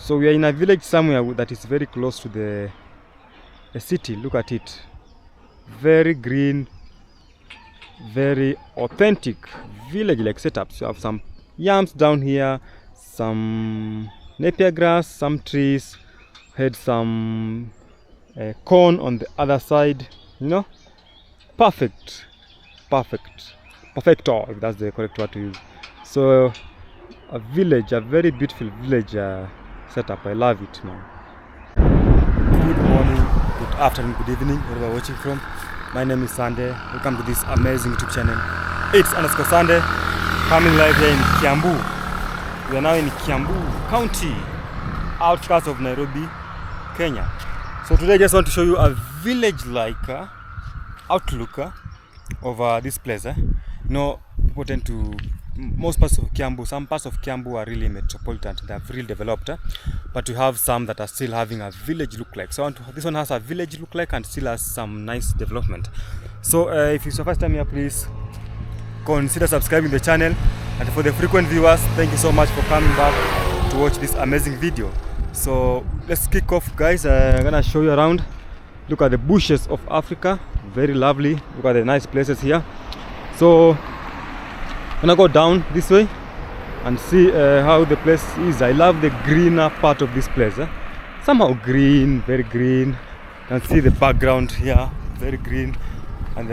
So we are in a village somewhere that is very close to the city. Look at it, very green, very authentic village like setups. You have some yams down here, some napier grass, some trees, had some corn on the other side, you know. Perfecto, if that's the correct word to use. So a village, a very beautiful village setup. I love it, man. Good morning, good afternoon, good evening, wherever you're watching from. My name is Sande. Welcome to this amazing YouTube channel. It's _Sande, coming live here in Kiambu. We are now in Kiambu County, outskirts of Nairobi, Kenya. So today I just want to show you a village-like outlook of this place. You know, people tend to, most parts of Kiambu, some parts of Kiambu are really metropolitan, they have really developed, but you have some that are still having a village look like. So this one has a village look like and still has some nice development. So if it's your first time here, please consider subscribing to the channel, and for the frequent viewers, thank you so much for coming back to watch this amazing video. So let's kick off, guys. I'm gonna show you around. Look at the bushes of Africa, very lovely. Look at the nice places here. So I'm gonna go down this way and see how the place is. I love the greener part of this place. Somehow green, very green. You can see the background here, very green, and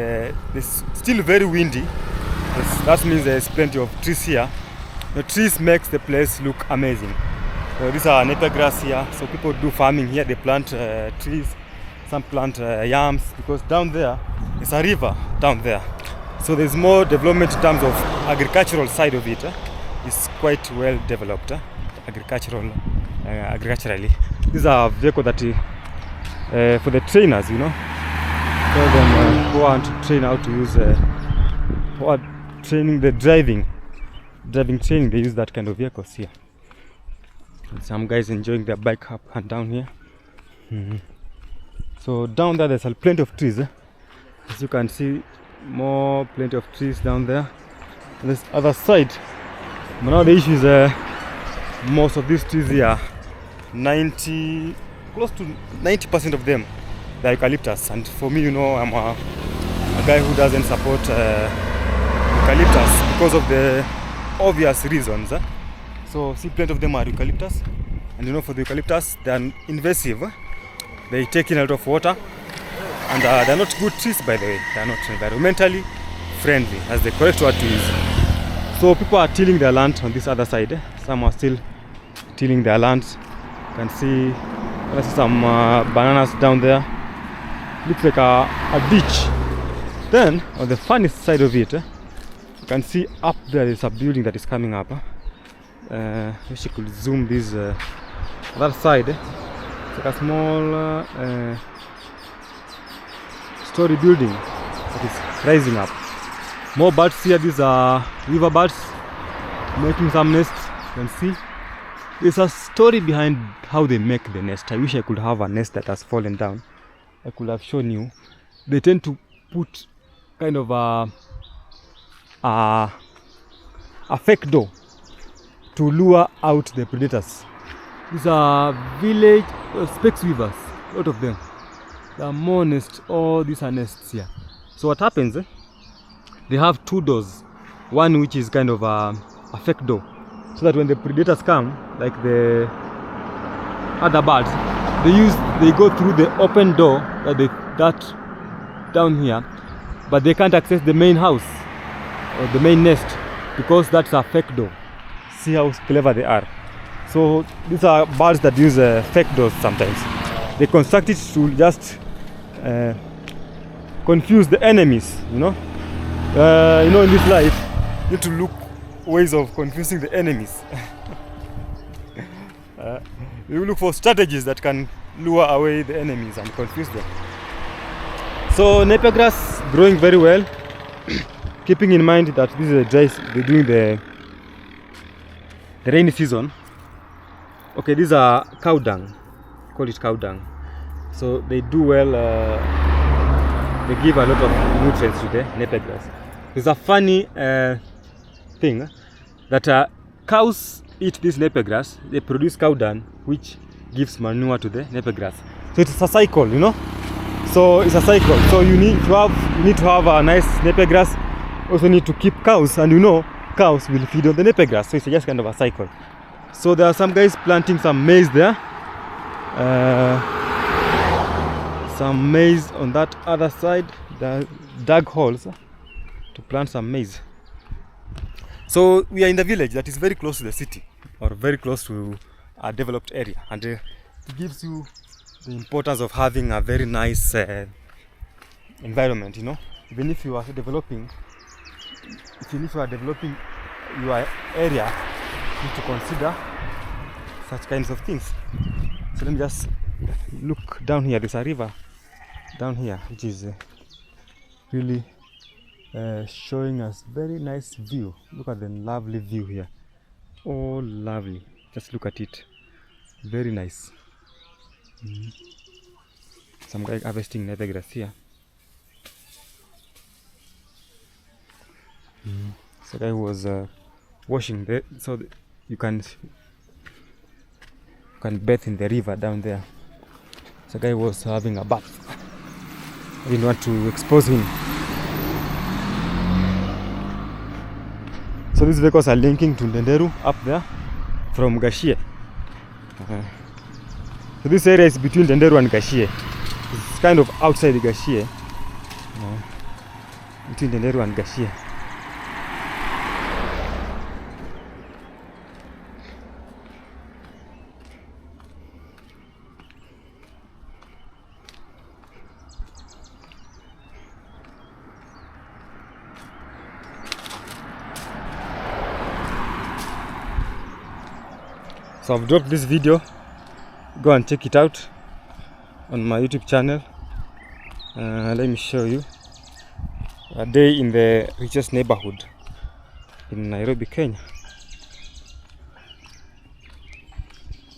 it's still very windy. That means there's plenty of trees here. The trees makes the place look amazing. So these are napier grass here. So people do farming here. They plant trees. Some plant yams, because down there is a river down there. So there's more development in terms of agricultural side of it. It's quite well developed agriculturally. These are vehicles that for the trainers, you know. Tell them who want to train how to use who are training the driving training, they use that kind of vehicles here. And some guys enjoying their bike up and down here. So down there there's plenty of trees. As you can see, plenty of trees down there. And this other side, but now the issue is most of these trees here, close to 90% of them, they're eucalyptus. And for me, you know, I'm a guy who doesn't support eucalyptus because of the obvious reasons. So see, plenty of them are eucalyptus, and you know, for the eucalyptus, they are invasive. They take in a lot of water, and they're not good trees, by the way. They're not environmentally friendly, as the correct word to use. So people are tilling their land on this other side. Some are still tilling their lands. You can see some bananas down there. Looks like a ditch. Then on the funniest side of it, you can see up there is a building that is coming up. Wish you could zoom this other side. It's like a small story building that is rising up. More birds here. These are river birds making some nests. You can see there's a story behind how they make the nest. I wish I could have a nest that has fallen down. I could have shown you. They tend to put kind of a fake door to lure out the predators. These are village specs weavers, a lot of them. There are more nests. All these are nests here. So what happens, they have two doors. One which is kind of a fake door, so that when the predators come, like the other birds, they go through the open door that down here, but they can't access the main house or the main nest because that's a fake door. See how clever they are. So these are birds that use fake doors sometimes. They construct it to just confuse the enemies, you know. You know, in this life, you need to look ways of confusing the enemies. You look for strategies that can lure away the enemies and confuse them. So napier grass growing very well, keeping in mind that this is a dry, they're doing the rainy season. Okay, these are cow dung. Call it cow dung. So they do well. They give a lot of nutrients to the napier grass. There's a funny thing that cows eat this napier grass. They produce cow dung, which gives manure to the napier grass. So it's a cycle, you know. So it's a cycle. So you need to have a nice napier grass. Also need to keep cows, and you know cows will feed on the napier grass. So it's just kind of a cycle. So there are some guys planting some maize there. Some maize on that other side. They dug holes to plant some maize. So we are in the village that is very close to the city, or very close to a developed area, and it gives you the importance of having a very nice environment, you know. Even if you are developing your area, you need to consider such kinds of things. So let me just look down here. There's a river down here which is really showing us very nice view. Look at the lovely view here. Oh, lovely. Just look at it. Very nice. Some guy harvesting napier grass here. So guy was washing there, so you can bathe in the river down there. So guy was having a bath. I didn't want to expose him. So these vehicles are linking to Ndenderu up there from Gashie. So this area is between Ndenderu and Gashie. It's kind of outside Gashie. Between Ndenderu and Gashie. So I've dropped this video. Go and check it out on my YouTube channel. Let me show you a day in the richest neighborhood in Nairobi, Kenya.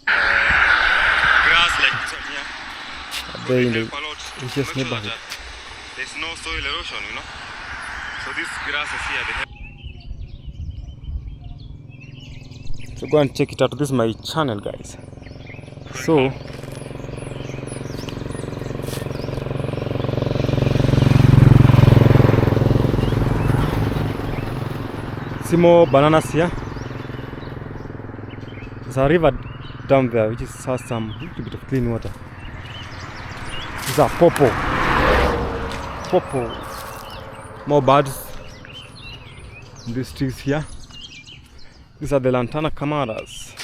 Grass like this one here. A day in the richest neighborhood. There's no soil erosion, you know. So this grass is here. So go and check it out. This is my channel, guys. So see more bananas here. There's a river down there which has some little bit of clean water. These are pawpaw. More birds in these trees here. These are the lantana camaras.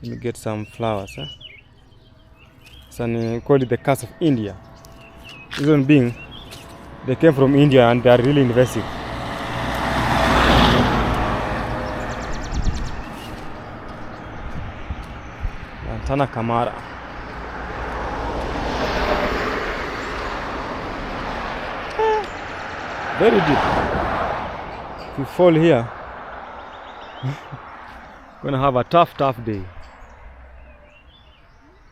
Let me get some flowers. So we call it the curse of India. Reason being, they came from India and they are really invasive. Lantana camara. Very deep. If you fall here, gonna have a tough day.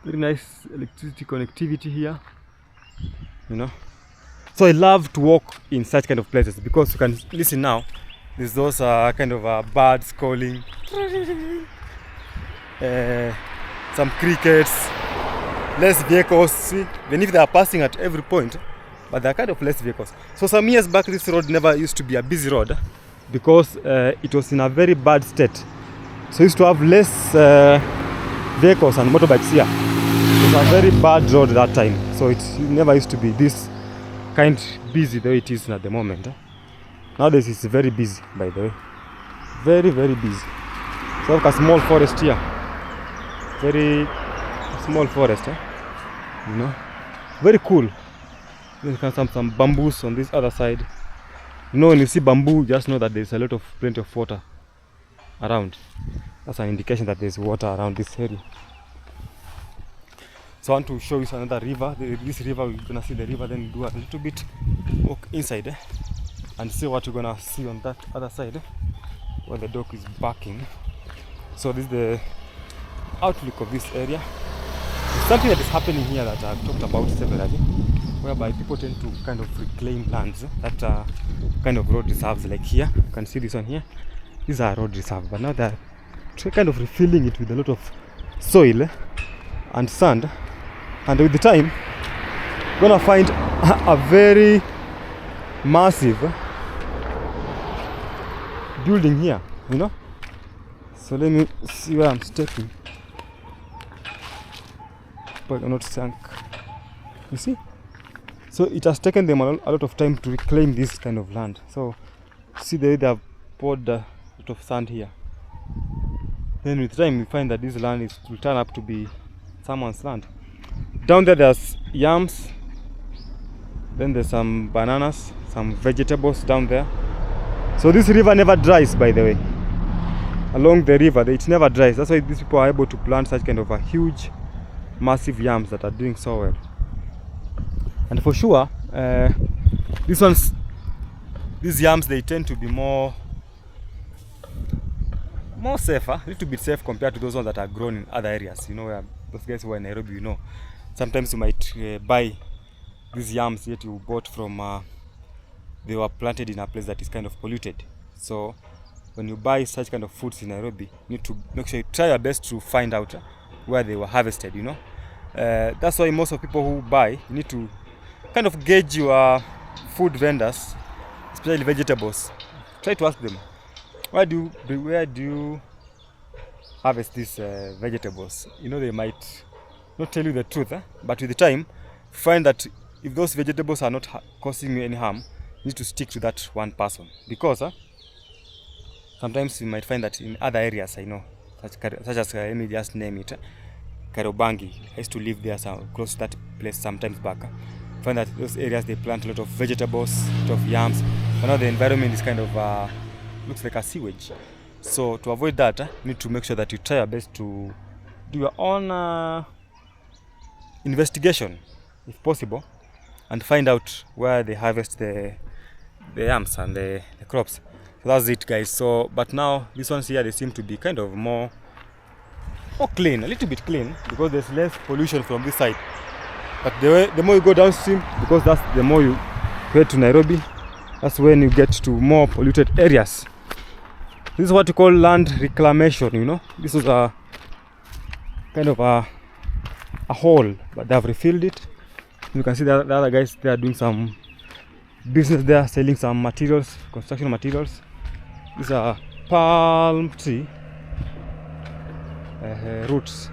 Very nice electricity connectivity here, you know. So I love to walk in such kind of places because you can listen now. There's those kind of birds calling, some crickets, less vehicles. See, even if they are passing at every point, but they are kind of less vehicles. So some years back, this road never used to be a busy road because it was in a very bad state. So we used to have less vehicles and motorbikes here. It was a very bad road that time. So it never used to be this kind busy the way it is at the moment. Nowadays it's very busy, by the way. Very, very busy. So like a small forest here. Very small forest, you know. Very cool. You can see some bamboos on this other side. You know, when you see bamboo, just know that there's a lot of plenty of water around. That's an indication that there's water around this area. So I want to show you another river. This river, we're gonna see the river, then do a little bit walk inside and see what you're gonna see on that other side where the dog is barking. So this is the outlook of this area. It's something that is happening here that I've talked about severally, whereby people tend to kind of reclaim lands that are kind of road reserves, like here. You can see this one here. These are road reserves, but now they're kind of refilling it with a lot of soil and sand, and with the time you're gonna find a very massive building here, you know. So let me see where I'm stepping, but I'm not sunk, you see. So it has taken them a lot of time to reclaim this kind of land. So see the way they have poured a lot of sand here. Then with time we find that this land will turn up to be someone's land. Down there there's yams, then there's some bananas, some vegetables down there. So this river never dries, by the way. Along the river it never dries. That's why these people are able to plant such kind of a huge massive yams that are doing so well. And for sure these yams, they tend to be more safer, a little bit safe compared to those ones that are grown in other areas. You know, where those guys who are in Nairobi, you know, sometimes you might buy these yams that you bought from they were planted in a place that is kind of polluted. So when you buy such kind of foods in Nairobi, you need to make sure you try your best to find out where they were harvested, you know. That's why most of people who buy, you need to kind of gauge your food vendors, especially vegetables. Try to ask them, where do you harvest these vegetables? You know, they might not tell you the truth, but with the time, find that if those vegetables are not causing you any harm, you need to stick to that one person. Because sometimes you might find that in other areas, I know, such as let me just name it, Karobangi. I used to live there, close to that place sometimes back. Find that those areas they plant a lot of vegetables, a lot of yams. But now the environment is kind of looks like a sewage. So to avoid that, you need to make sure that you try your best to do your own investigation, if possible, and find out where they harvest the yams and the crops. So that's it, guys. So but now these ones here, they seem to be kind of more clean, a little bit clean, because there's less pollution from this side. But the more you go downstream, because that's the more you head to Nairobi, that's when you get to more polluted areas. This is what you call land reclamation, you know. This was a kind of a hole, but they have refilled it. You can see the other guys, they are doing some business there, selling some materials, construction materials. These are palm tree roots.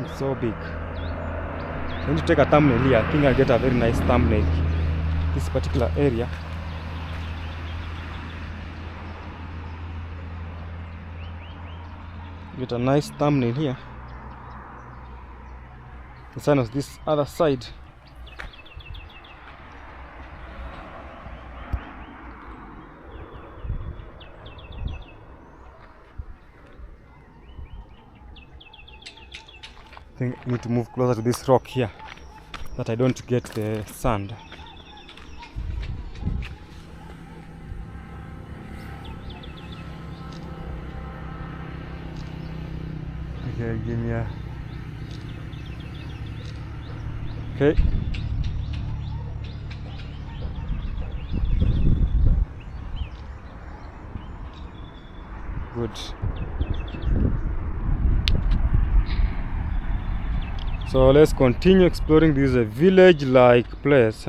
It's so big. I need to take a thumbnail here. I think I'll get a very nice thumbnail. This particular area. Get a nice thumbnail here. The sun is this other side. I think I need to move closer to this rock here, that I don't get the sand. Okay, give me a... Okay. Good. So let's continue exploring this village-like place.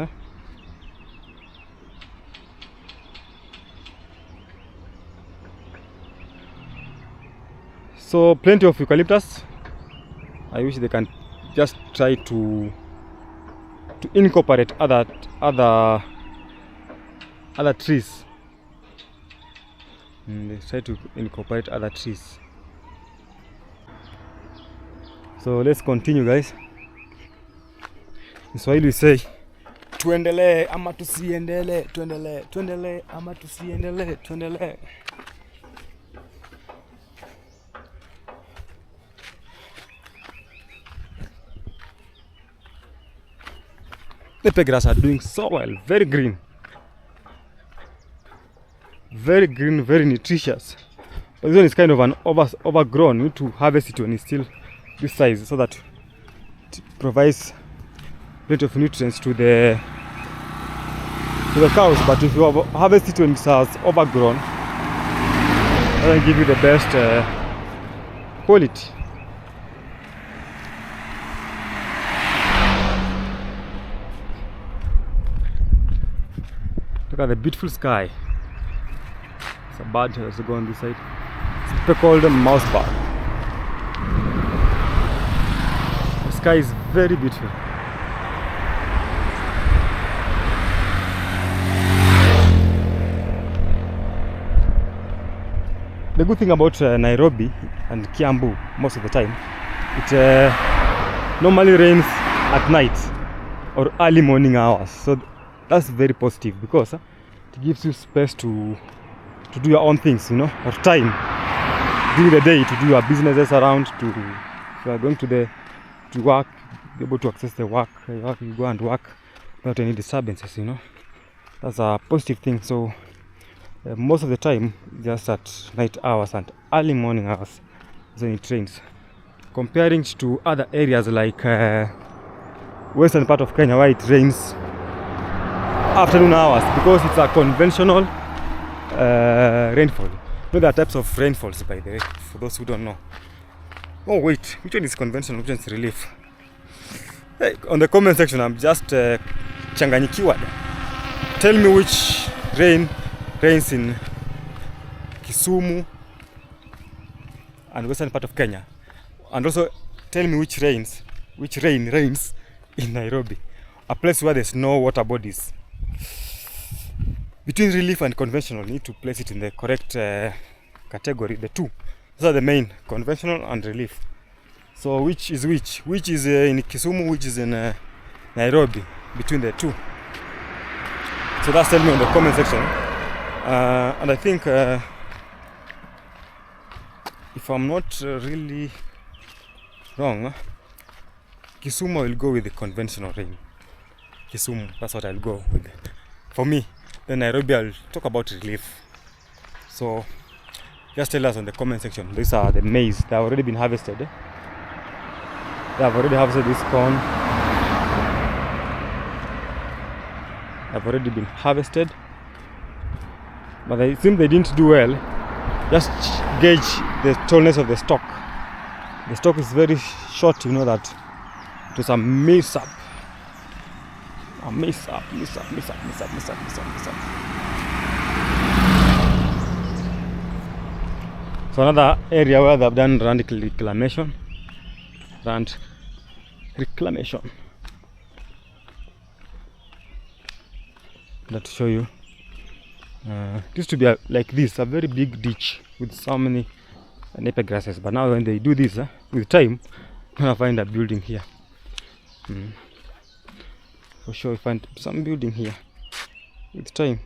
So plenty of eucalyptus. I wish they can just try to incorporate other trees. They try to incorporate other trees. So let's continue, guys. In Swahili we say tuendelee ama tusiendelee, tuendelee ama tusiendelee, tuendelee. The peppergrass are doing so well, very green, very nutritious. But this one is kind of an overgrown. You need to harvest it when it's still this size, so that it provides plenty of nutrients to the cows. But if you harvest it when it has overgrown, it doesn't give you the best quality. Look at the beautiful sky. It's a bird has to go on this side. It's speckled mouse bird. The sky is very beautiful. The good thing about Nairobi and Kiambu most of the time, it normally rains at night or early morning hours. So that's very positive because it gives you space to do your own things, you know, or time during the day to do your businesses around. If you are going to work, be able to access the work. You go and work without any disturbances, you know. That's a positive thing. So most of the time, just at night hours and early morning hours, when it rains. Comparing it to other areas like western part of Kenya, where it rains afternoon hours, because it's a conventional rainfall. You know, there are types of rainfalls, by the way, for those who don't know. Oh wait, which one is conventional, which one is relief? Hey, on the comment section, I'm just changanyikiwa. Tell me which rains in Kisumu and western part of Kenya, and also tell me which rain rains in Nairobi, a place where there's no water bodies. Between relief and conventional, you need to place it in the correct category. The two, those are the main, conventional and relief. So which is which is in Kisumu, which is in Nairobi, between the two? So that's tell me in the comment section. And I think if I'm not really wrong, Kisumu will go with the conventional rain. Kisumu, that's what I'll go with. For me, then Nairobi I'll talk about relief. So just tell us in the comment section. These are the maize that have already been harvested. They have already harvested this corn. Have already been harvested. But it seems they didn't do well. Just gauge the tallness of the stalk. The stalk is very short, you know that it was a mess-up. A mess-up. So another area where they've done land reclamation. Let's show you. It used to be like this, a very big ditch with so many napier grasses. But now when they do this, with time, you're gonna find a building here. For sure, you find some building here with time.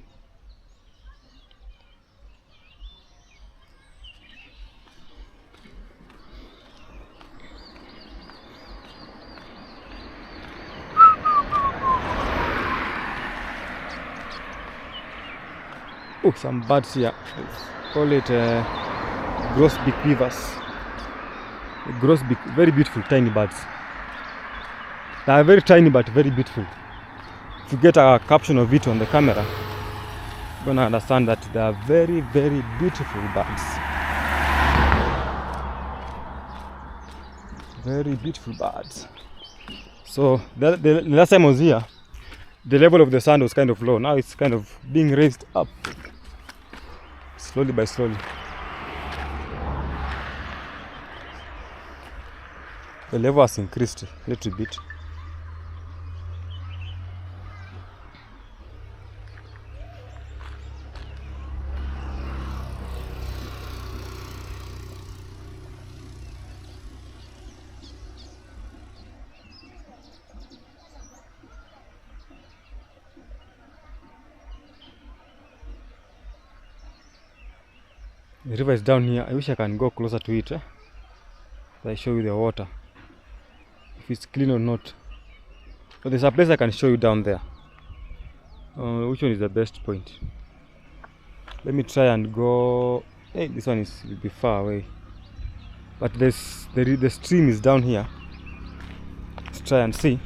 Oh, some birds here. Let's call it grosbeak beavers. Grosbeak, very beautiful, tiny birds. They are very tiny but very beautiful. If you get a caption of it on the camera, you're gonna understand that they are very, very beautiful birds. Very beautiful birds. So the last time I was here, the level of the sand was kind of low. Now it's kind of being raised up, slowly by slowly. The level has increased a little bit. The river is down here. I wish I can go closer to it. I show you the water, if it's clean or not. So there's a place I can show you down there. Which one is the best point? Let me try and go. Hey, this one will be far away. But the stream is down here. Let's try and see.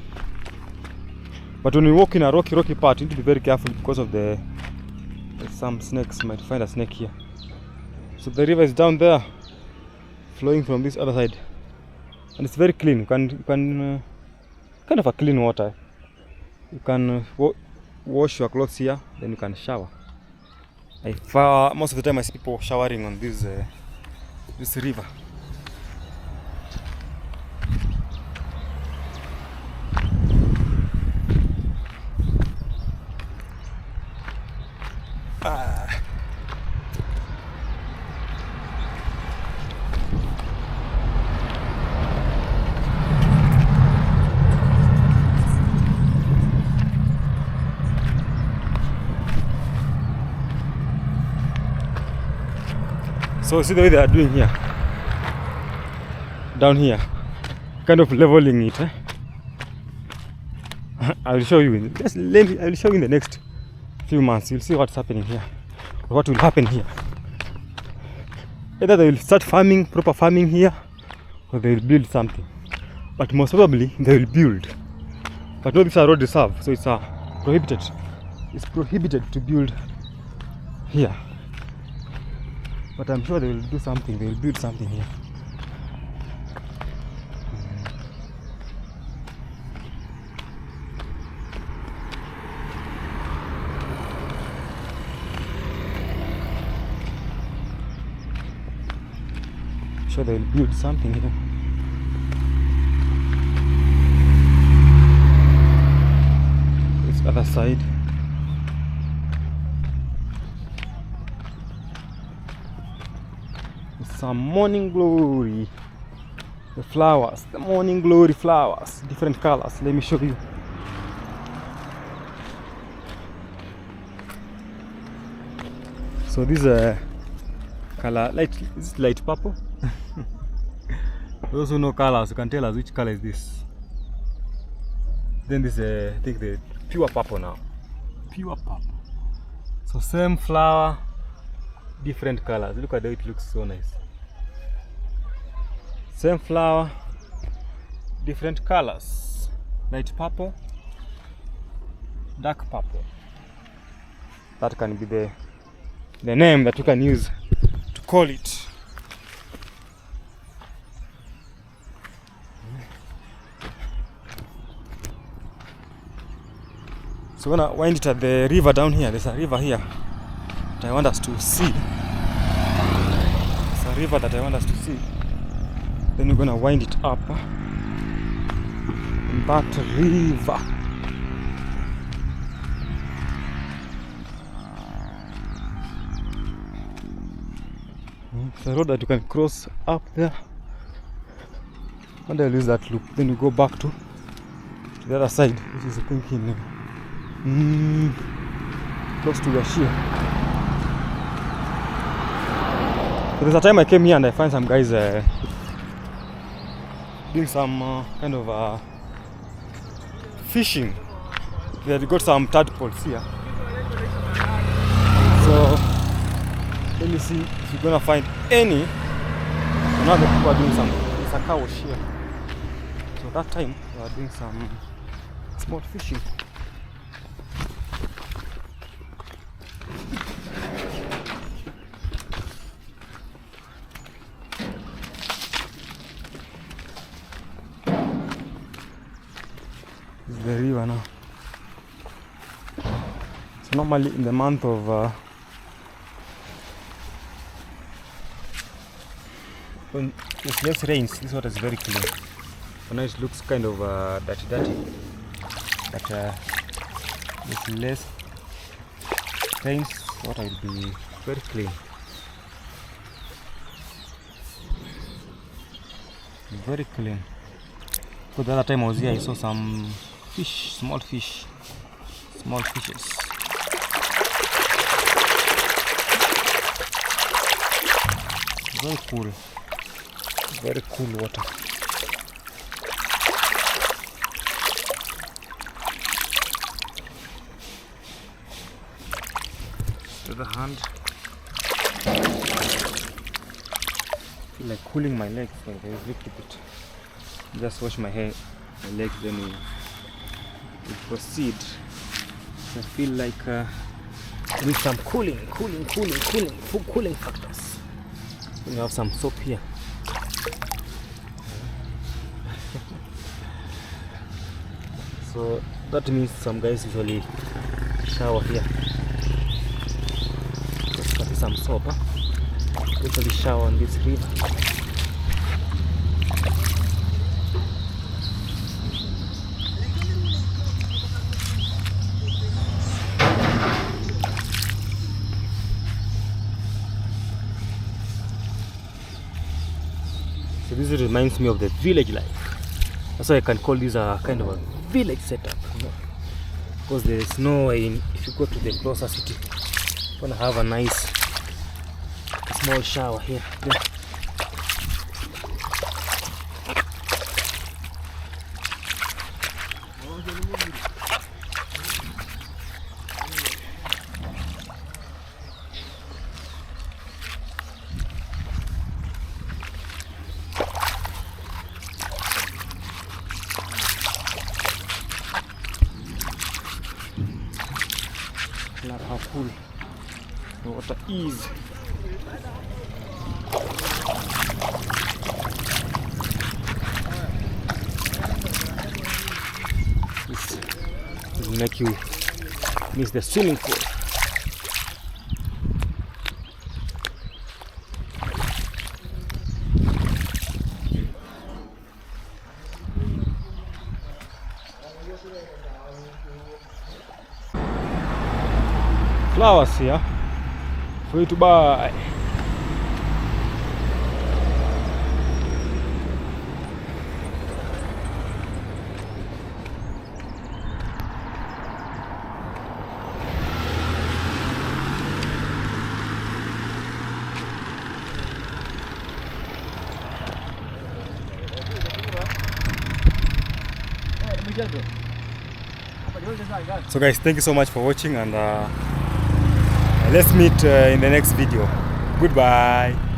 But when we walk in a rocky part, you need to be very careful because of some snakes. Might find a snake here. So the river is down there, flowing from this other side, and it's very clean. You can kind of a clean water. You can wash your clothes here, then you can shower. Most of the time I see people showering on this river. So see the way they are doing here, down here, kind of leveling it. I will show you. I will show you in the next few months. You'll see what's happening here, or what will happen here. Either they will start farming, proper farming here, or they will build something. But most probably they will build. But no, this is a road reserve, so it's prohibited. It's prohibited to build here. But I'm sure they will do something. They will build something here. I'm sure they will build something here. This other side. Some morning glory, the flowers, the morning glory flowers, different colors. Let me show you. So this color, is light purple. Those who know colors, you can tell us which color is this. Then this, I think the pure purple now. Pure purple. So same flower, different colors. Look at how it looks so nice. Same flower, different colors. Light purple, dark purple. That can be the name that you can use to call it. So when I wind it at the river down here, there's a river here that I want us to see. It's a river that I want us to see. Then we're gonna wind it up in that river. It's a road that you can cross up there. And I'll use that loop. Then you go back to the other side, which is I think in close to Yashia. There's a time I came here and I find some guys doing some kind of fishing. They had got some tadpoles here. So let me see if you're gonna find any. Now the people are doing some. It's a cow here. So that time they were doing some small fishing. The river now. So normally in the month of when there's less rains, this water is very clean. So now it looks kind of dirty. But with less rains, water will be very clean. Very clean. So the other time I was here, I saw some fish, small fishes. Very cool water. To the hand. I feel like cooling my legs for a little bit. Just wash my hair, my legs, then we proceed. So I feel like with some cooling factors. We have some soap here. So that means some guys usually shower here. Just got some soap. Usually shower on this river. So this reminds me of the village life. That's why I can call this a kind of a village setup, you know? Because there is no way if you go to the closer city, you're gonna have a nice small shower here. Yeah. Look how cool the water is. This will make you miss the swimming pool. Flowers here for you to buy. So guys, thank you so much for watching, and let's meet in the next video. Goodbye.